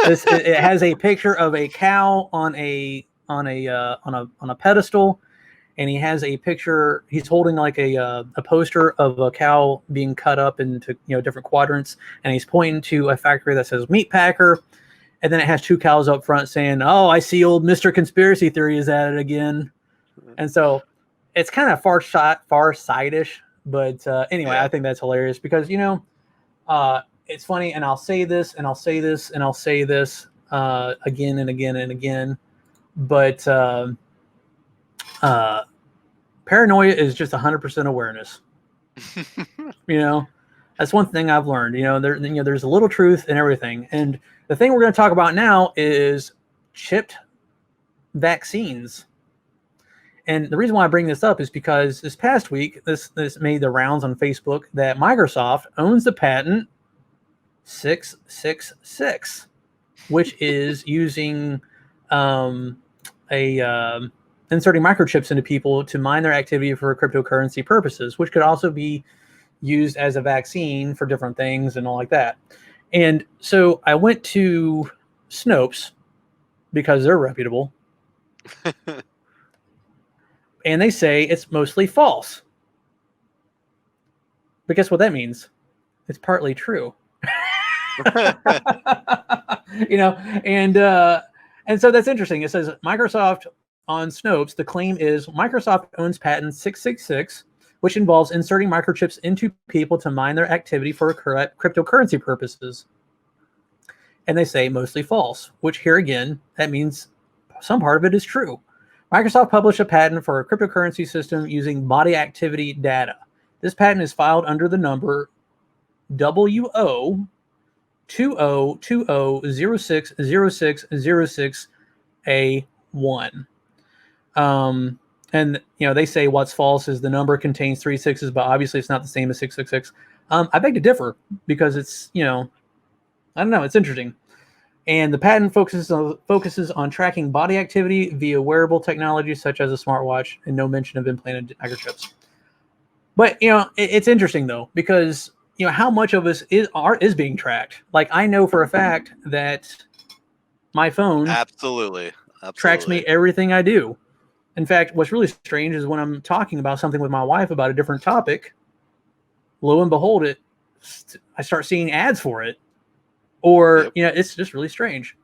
It has a picture of a cow on a pedestal, and he has a picture. He's holding like a poster of a cow being cut up into different quadrants, and he's pointing to a factory that says meat packer, and then it has two cows up front saying, "Oh, I see old Mr. Conspiracy Theory is at it again." And so it's kind of far-sightish, but anyway, I think that's hilarious because it's funny, and I'll say this, and I'll say this, and I'll say this again and again and again, but paranoia is just 100% awareness. That's one thing I've learned. There's a little truth in everything, and the thing we're going to talk about now is chipped vaccines. And the reason why I bring this up is because this past week, this made the rounds on Facebook that Microsoft owns the patent 666, which is using inserting microchips into people to mine their activity for cryptocurrency purposes, which could also be used as a vaccine for different things and all like that. And so I went to Snopes because they're reputable. And they say it's mostly false. But guess what that means? It's partly true. And so that's interesting. It says Microsoft on Snopes, the claim is Microsoft owns patent 666, which involves inserting microchips into people to mine their activity for cryptocurrency purposes. And they say mostly false, which here again, that means some part of it is true. Microsoft published a patent for a cryptocurrency system using body activity data. This patent is filed under the number WO 2020606060A1. And they say what's false is the number contains 3 sixes, but obviously it's not the same as 666. I beg to differ because it's I don't know, it's interesting. And the patent focuses on tracking body activity via wearable technology such as a smartwatch, and no mention of implanted microchips. But it's interesting though, because how much of us is being tracked. Like, I know for a fact that my phone absolutely tracks me everything I do. In fact, what's really strange is when I'm talking about something with my wife about a different topic, lo and behold, I start seeing ads for it. Or, it's just really strange.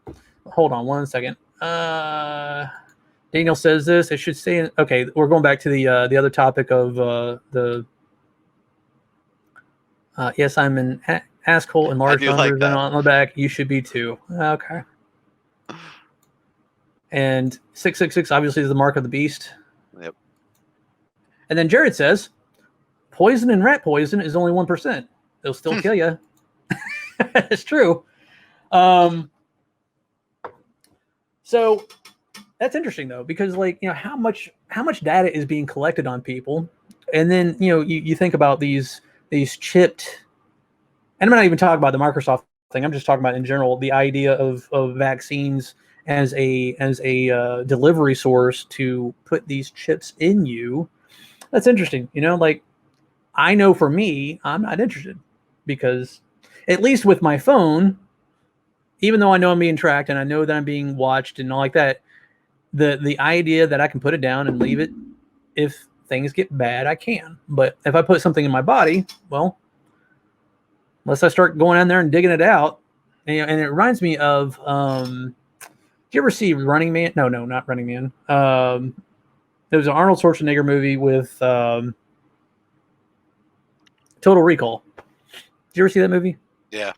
Hold on one second. Daniel says this. It should say, okay, we're going back to the other topic of yes, I'm an asshole and large numbers like on the back. You should be too. Okay. And 666 obviously is the mark of the beast. Yep. And then Jared says, poison and rat poison is only 1%. They'll still kill you. It's true. So that's interesting though, because how much data is being collected on people, and then you think about these chipped, and I'm not even talking about the Microsoft thing. I'm just talking about in general the idea of vaccines as a delivery source to put these chips in you. That's interesting. Like I know for me, I'm not interested because at least with my phone, even though I know I'm being tracked and I know that I'm being watched and all like that, the idea that I can put it down and leave it if things get bad, I can. But if I put something in my body, well, unless I start going in there and digging it out, and it reminds me of, did you ever see Running Man? No, not Running Man. There was an Arnold Schwarzenegger movie with Total Recall. Did you ever see that movie? Yeah.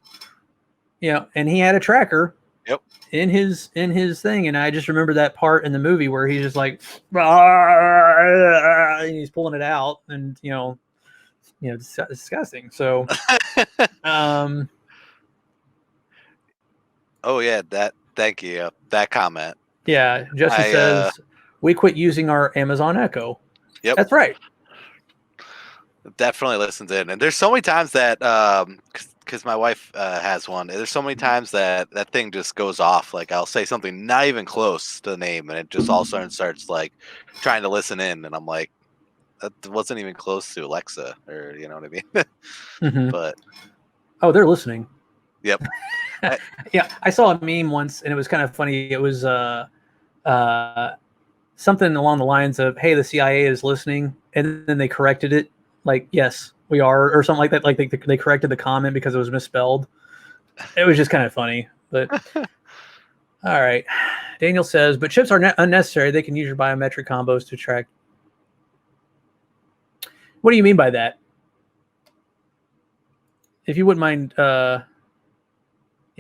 Yeah, and he had a tracker. Yep. In his thing, and I just remember that part in the movie where he's just like, and he's pulling it out, and it's disgusting. So, oh yeah, thank you. That comment. Yeah, Justin says we quit using our Amazon Echo. Yep, that's right. Definitely listens in, and there's so many times that because my wife has one. There's so many times that thing just goes off. Like I'll say something not even close to the name, and it just all of a sudden starts like trying to listen in, and I'm like, that wasn't even close to Alexa, or you know what I mean? Mm-hmm. But they're listening. Yep. Yeah, I saw a meme once, and it was kind of funny. It was something along the lines of, "Hey, the CIA is listening," and then they corrected it, like, "Yes, we are," or something like that. Like they corrected the comment because it was misspelled. It was just kind of funny, but all right. Daniel says, but chips are unnecessary. They can use your biometric combos to track. What do you mean by that? If you wouldn't mind, yeah,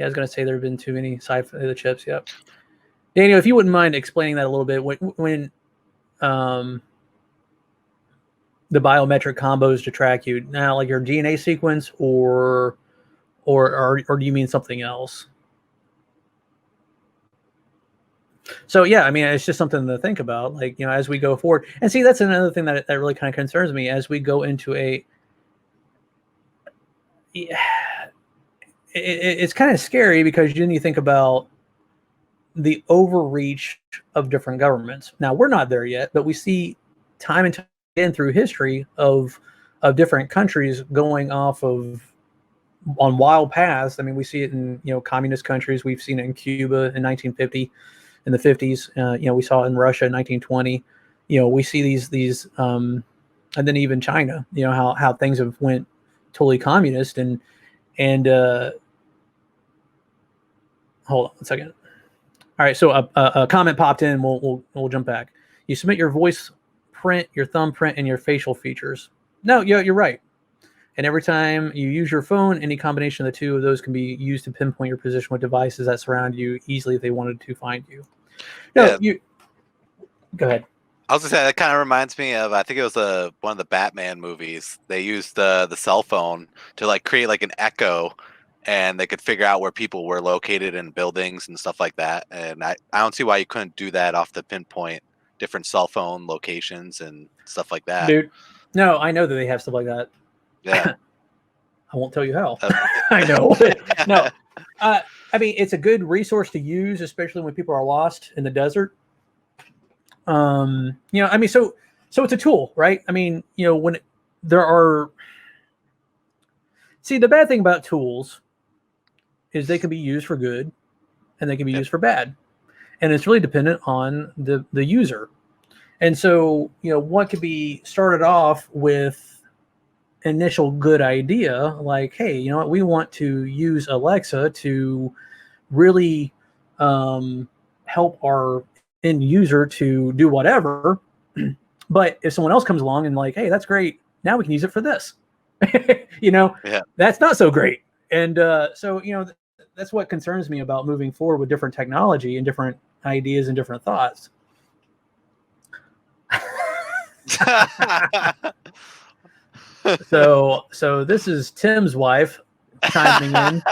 I was going to say there have been too many the chips. Yep. Daniel, if you wouldn't mind explaining that a little bit, when the biometric combos to track you now, like your DNA sequence, or do you mean something else? So yeah, I mean, it's just something to think about, like, as we go forward. And see, that's another thing that really kind of concerns me as we go into it's kind of scary because then you think about the overreach of different governments. Now, we're not there yet, but we see time and time again through history of different countries going off on wild paths. I mean, we see it in communist countries. We've seen it in Cuba in 1950, in the 50s. We saw it in Russia in 1920. We see these and then even China. How things have went totally communist and hold on a second. All right, so a comment popped in. We'll jump back. You submit your voice print, your thumbprint, and your facial features. No, you're right. And every time you use your phone, any combination of the two of those can be used to pinpoint your position with devices that surround you easily if they wanted to find you. No, yeah. Go ahead. I was gonna say that kind of reminds me of, I think it was one of the Batman movies. They used the cell phone to like create like an echo, and they could figure out where people were located in buildings and stuff like that. And I don't see why you couldn't do that off the pinpoint different cell phone locations and stuff like that. Dude, no, I know that they have stuff like that. Yeah. I won't tell you how. I know. No. I mean, it's a good resource to use, especially when people are lost in the desert. I mean, so it's a tool, right? I mean, when there are, see, the bad thing about tools is they can be used for good and they can be used for bad. And it's really dependent on the user. And so, what could be started off with initial good idea, like, hey, you know what, we want to use Alexa to really help our end user to do whatever. But if someone else comes along and like, hey, that's great, now we can use it for this. That's not so great. And so that's what concerns me about moving forward with different technology and different ideas and different thoughts. So this is Tim's wife chiming in.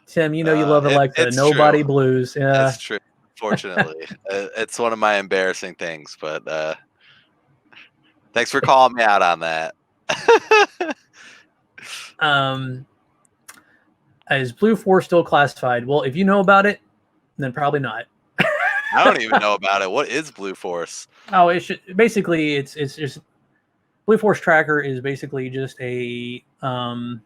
Tim, you love Alexa. Nobody true. Blues. Yeah, that's true. Fortunately, it's one of my embarrassing things. But thanks for calling me out on that. Is Blue Force still classified? Well, if you know about it, then probably not. I don't even know about it. What is Blue Force? Oh, it should basically it's just Blue Force Tracker is basically just a I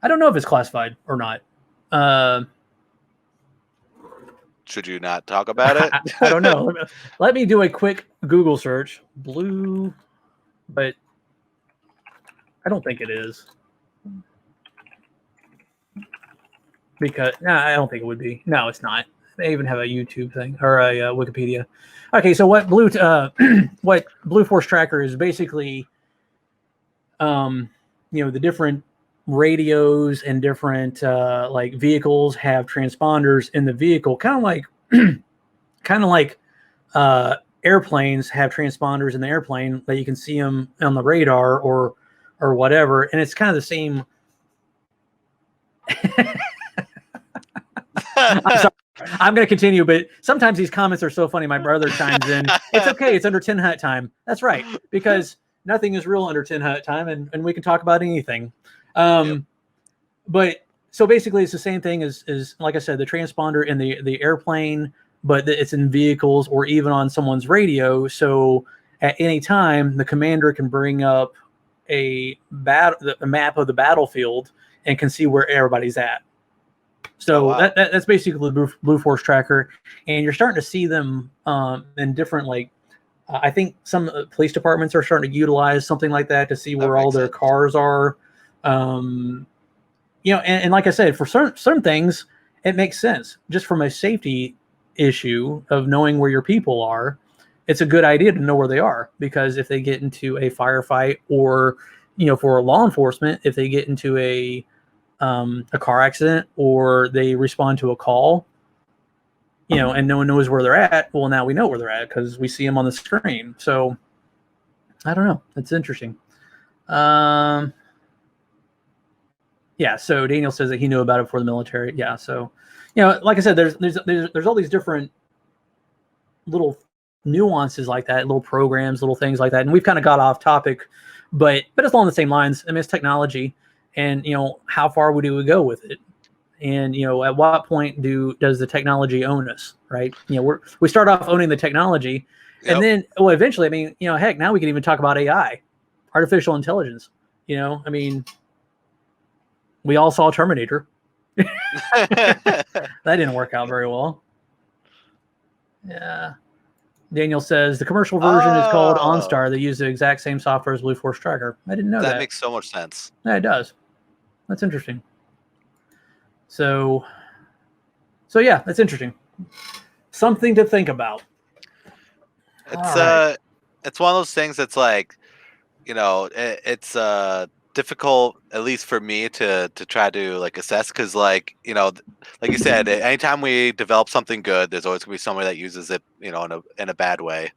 don't know if it's classified or not. Should you not talk about it? I don't know. Let me do a quick Google search. Blue, but I don't think it is. Because I don't think it would be. No, it's not. They even have a YouTube thing or a Wikipedia. Okay, so what Blue Force Tracker is basically, the different radios and different like vehicles have transponders in the vehicle, kind of like airplanes have transponders in the airplane that you can see them on the radar or whatever, and it's kind of the same. I'm sorry. I'm going to continue, but sometimes these comments are so funny. My brother chimes in. It's okay. It's under 10 hut time. That's right, because nothing is real under 10 hut time, and we can talk about anything. Yep. But so basically, it's the same thing as like I said, the transponder in the airplane, but it's in vehicles or even on someone's radio. So at any time, the commander can bring up a map of the battlefield and can see where everybody's at. So wow. That's basically the Blue Force Tracker, and you're starting to see them in different, like I think some police departments are starting to utilize something like that to see where all their cars are. And like I said, for certain things, it makes sense. Just from a safety issue of knowing where your people are, it's a good idea to know where they are, because if they get into a firefight or, for law enforcement, if they get into a car accident or they respond to a call, and no one knows where they're at. Well, now we know where they're at because we see them on the screen. So I don't know. It's interesting. Yeah. So Daniel says that he knew about it for the military. Yeah. So, like I said, there's all these different little nuances like that, little programs, little things like that. And we've kind of got off topic, but it's along the same lines. I mean, it's technology. And, how far would we go with it? And, at what point does the technology own us, right? We start off owning the technology, and then, eventually, I mean, heck, now we can even talk about AI, artificial intelligence. I mean, we all saw Terminator. That didn't work out very well. Yeah. Daniel says the commercial version is called OnStar. They use the exact same software as Blue Force Tracker. I didn't know that. That makes so much sense. Yeah, it does. That's interesting. So yeah, that's interesting. Something to think about. It's one of those things that's like, it's difficult, at least for me, to try to like assess, because like you said, anytime we develop something good, there's always gonna be someone that uses it, in a bad way.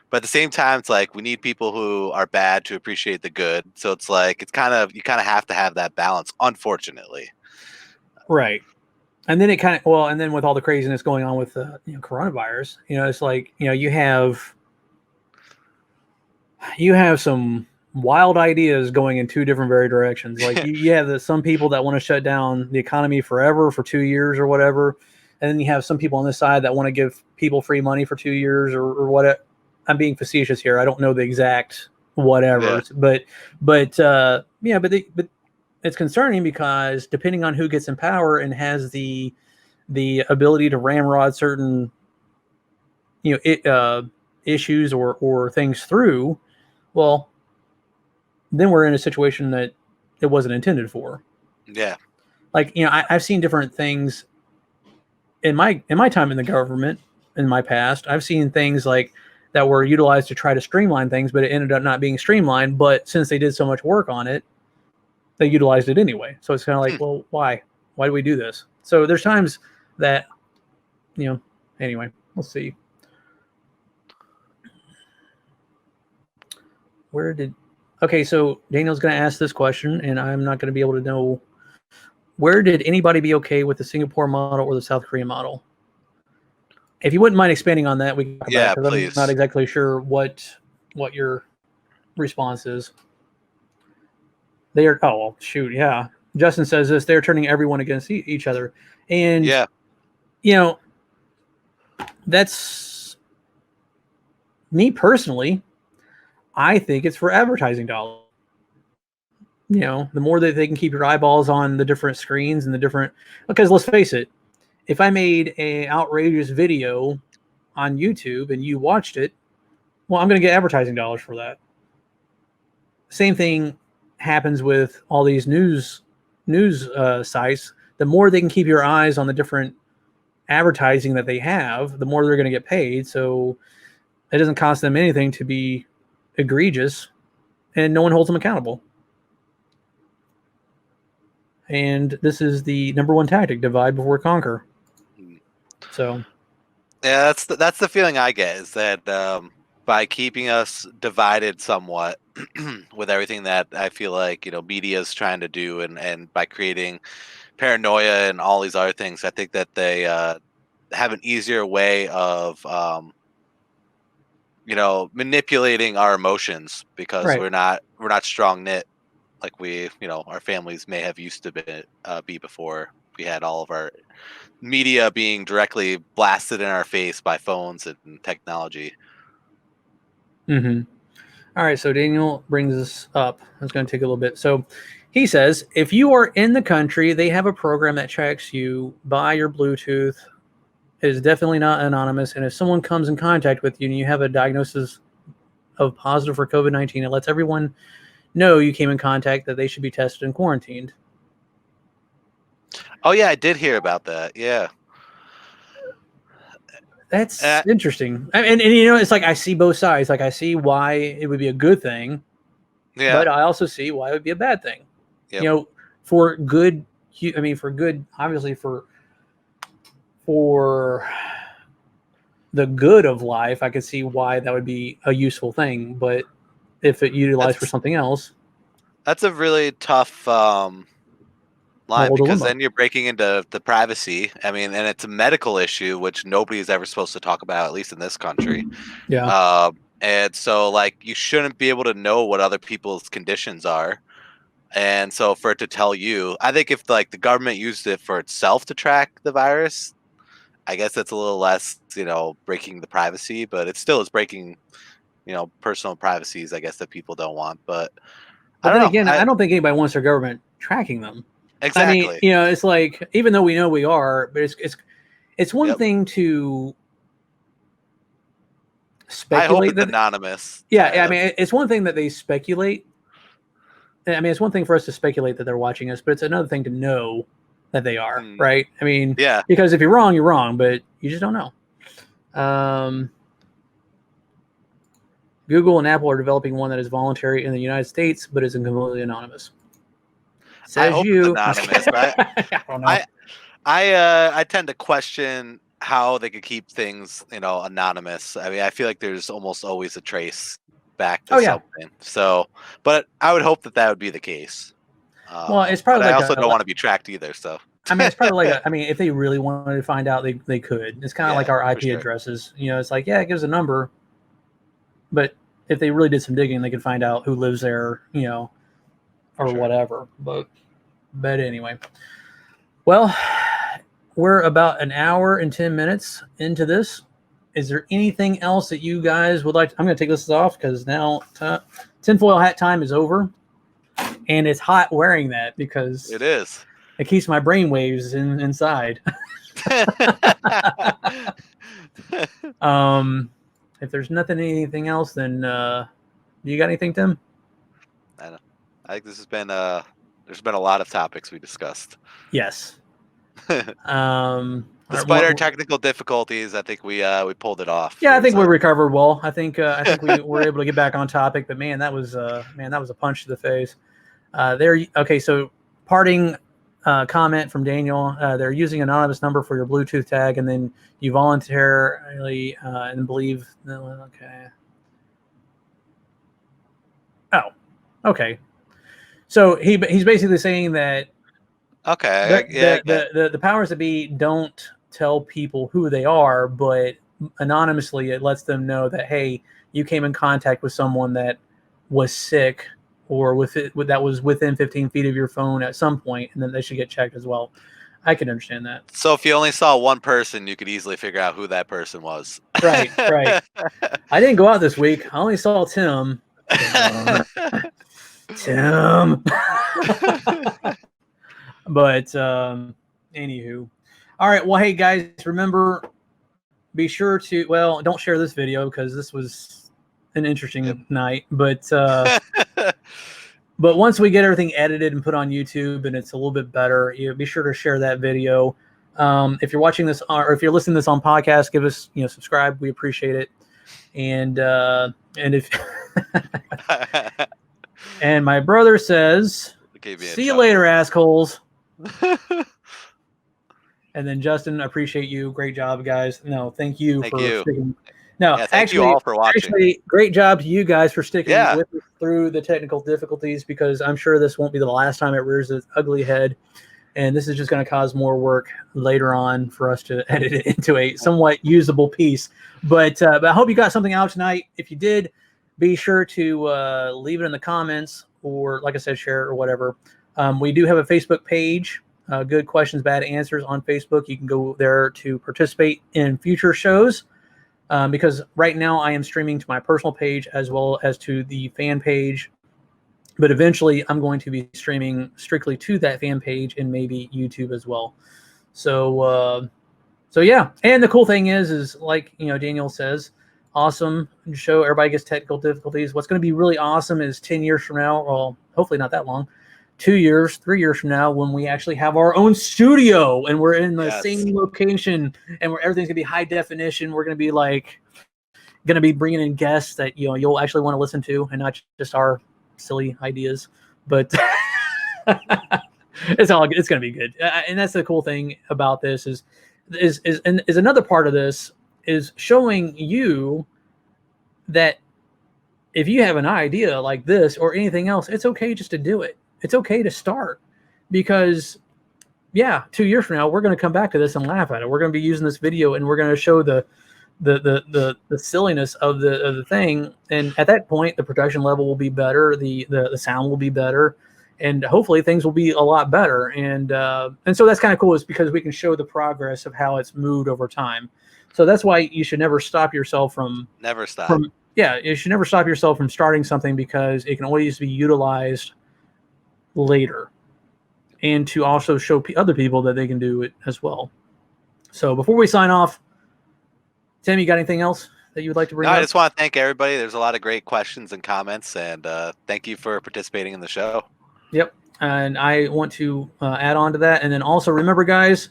But at the same time, it's like we need people who are bad to appreciate the good. So it's like you kind of have to have that balance, unfortunately. Right. And then and then with all the craziness going on with coronavirus, it's like, you have some wild ideas going in two different very directions. Like you have some people that want to shut down the economy forever for 2 years or whatever. And then you have some people on this side that want to give people free money for 2 years or whatever. I'm being facetious here. I don't know the exact whatever, but it's concerning, because depending on who gets in power and has the ability to ramrod certain, issues or things through, well, then we're in a situation that it wasn't intended for. Yeah. Like, I've seen different things in my time in the government, in my past. I've seen things like that were utilized to try to streamline things, but it ended up not being streamlined. But since they did so much work on it, they utilized it anyway. So it's kind of like, well, why do we do this? So there's times that, anyway, we'll see. Okay, so Daniel's going to ask this question, and I'm not going to be able to know, where did anybody be okay with the Singapore model or the South Korean model? If you wouldn't mind expanding on that, we can talk about it, 'cause I'm not exactly sure what your response is. They are, oh, well, shoot, yeah. Justin says this, they're turning everyone against each other. And, Yeah. That's me personally. I think it's for advertising dollars. The more that they can keep your eyeballs on the different screens and the different, because let's face it, if I made an outrageous video on YouTube and you watched it, well, I'm going to get advertising dollars for that. Same thing happens with all these news sites. The more they can keep your eyes on the different advertising that they have, the more they're going to get paid. So it doesn't cost them anything to be egregious, and no one holds them accountable. And this is the number one tactic: divide before conquer. So, yeah, that's the feeling I get, is that by keeping us divided somewhat with everything that I feel like media is trying to do, and by creating paranoia and all these other things, I think that they have an easier way of manipulating our emotions, because right. we're not strong knit like our families may have used to be before we had all of our media being directly blasted in our face by phones and technology. Mm-hmm. All right, so Daniel brings us up. It's going to take a little bit. So he says, if you are in the country, they have a program that tracks you by your Bluetooth. It is definitely not anonymous. And if someone comes in contact with you and you have a diagnosis of positive for COVID-19, it lets everyone know you came in contact, that they should be tested and quarantined. Oh, yeah, I did hear about that. Yeah. That's interesting. And it's like I see both sides. Like I see why it would be a good thing, but I also see why it would be a bad thing. Yep. For good, obviously for the good of life, I could see why that would be a useful thing. But if it utilized for something else, that's a really tough line, because then you're breaking into the privacy. I mean, and it's a medical issue, which nobody is ever supposed to talk about, at least in this country. Yeah. And so, like, you shouldn't be able to know what other people's conditions are. And so for it to tell you, I think if like the government used it for itself to track the virus, I guess that's a little less, breaking the privacy, but it still is breaking, personal privacies, I guess, that people don't want. But I don't then know. again, I don't think anybody wants their government tracking them. Exactly. I mean, it's like, even though we know we are, but it's one thing to speculate. I hope it's anonymous. Yeah, I mean, it's one thing that they speculate. I mean, it's one thing for us to speculate that they're watching us, but it's another thing to know that they are, right? I mean, yeah. Because if you're wrong, but you just don't know. Google and Apple are developing one that is voluntary in the United States, but is completely anonymous. I hope it's anonymous, but I don't know. I tend to question how they could keep things, anonymous. I mean, I feel like there's almost always a trace back to something. So, but I would hope that would be the case. Well, it's probably. But I also don't want to be tracked either. So, I mean, it's probably like if they really wanted to find out, they could. It's kind of like our IP addresses. It's like, it gives a number, but if they really did some digging, they could find out who lives there, or whatever. But anyway, well, we're about an hour and 10 minutes into this. Is there anything else that you guys would like? I'm going to take this off because now tinfoil hat time is over, and it's hot wearing that because it is. It keeps my brain waves inside. If there's anything else, then do you got anything, Tim? I don't know. I think this has been there's been a lot of topics we discussed. Yes. Despite our technical difficulties, I think we pulled it off. Yeah, I think we recovered well. I think we were able to get back on topic. But man, that was a punch to the face. Okay, so parting comment from Daniel. They're using anonymous number for your Bluetooth tag, and then you voluntarily and believe. Okay. Oh, okay. So he's basically saying that. Okay. The powers that be don't tell people who they are, but anonymously it lets them know that, hey, you came in contact with someone that was sick or that was within 15 feet of your phone at some point, and then they should get checked as well. I can understand that. So if you only saw one person, you could easily figure out who that person was. Right. I didn't go out this week. I only saw Tim. Tim. But anywho. All right. Well, hey guys, remember, be sure to, well, don't share this video because this was an interesting night. But but once we get everything edited and put on YouTube and it's a little bit better, be sure to share that video. If you're watching this or if you're listening to this on podcast, give us, subscribe. We appreciate it. And if and my brother says, see you later, assholes. And then Justin, I appreciate you. Great job, guys. No, thank you for sticking. No, yeah, thank you all for watching. Actually, great job to you guys for sticking with us through the technical difficulties, because I'm sure this won't be the last time it rears its ugly head. And this is just going to cause more work later on for us to edit it into a somewhat usable piece. But I hope you got something out tonight. If you did, be sure to leave it in the comments, or like I said, share it or whatever. We do have a Facebook page, Good Questions, Bad Answers on Facebook. You can go there to participate in future shows, because right now I am streaming to my personal page as well as to the fan page. But eventually I'm going to be streaming strictly to that fan page and maybe YouTube as well. So yeah. And the cool thing is like, Daniel says, awesome show. Everybody gets technical difficulties. What's going to be really awesome is 10 years from now, well, hopefully not that long, 2 years, 3 years from now, when we actually have our own studio and we're in the same location and where everything's going to be high definition. We're going to be bringing in guests that, you'll actually want to listen to, and not just our silly ideas, but it's going to be good. And that's the cool thing about this is another part of this is showing you that if you have an idea like this or anything else, it's okay just to do it. It's okay to start, because 2 years from now, we're going to come back to this and laugh at it. We're going to be using this video and we're going to show the silliness of the thing. And at that point, the production level will be better. The sound will be better, and hopefully things will be a lot better. And so that's kind of cool, is because we can show the progress of how it's moved over time. So that's why you should never stop yourself from you should never stop yourself from starting something, because it can always be utilized later, and to also show other people that they can do it as well. So before we sign off, Tim, you got anything else that you would like to bring up? I just want to thank everybody. There's a lot of great questions and comments, and thank you for participating in the show. Yep. And I want to add on to that. And then also remember, guys,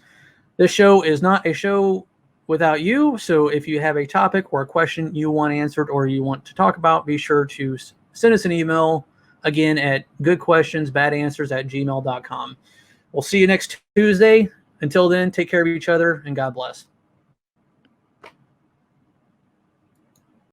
this show is not a show without you. So if you have a topic or a question you want answered or you want to talk about, be sure to send us an email, again, at goodquestionsbadanswers@gmail.com. We'll see you next Tuesday. Until then, take care of each other, and God bless.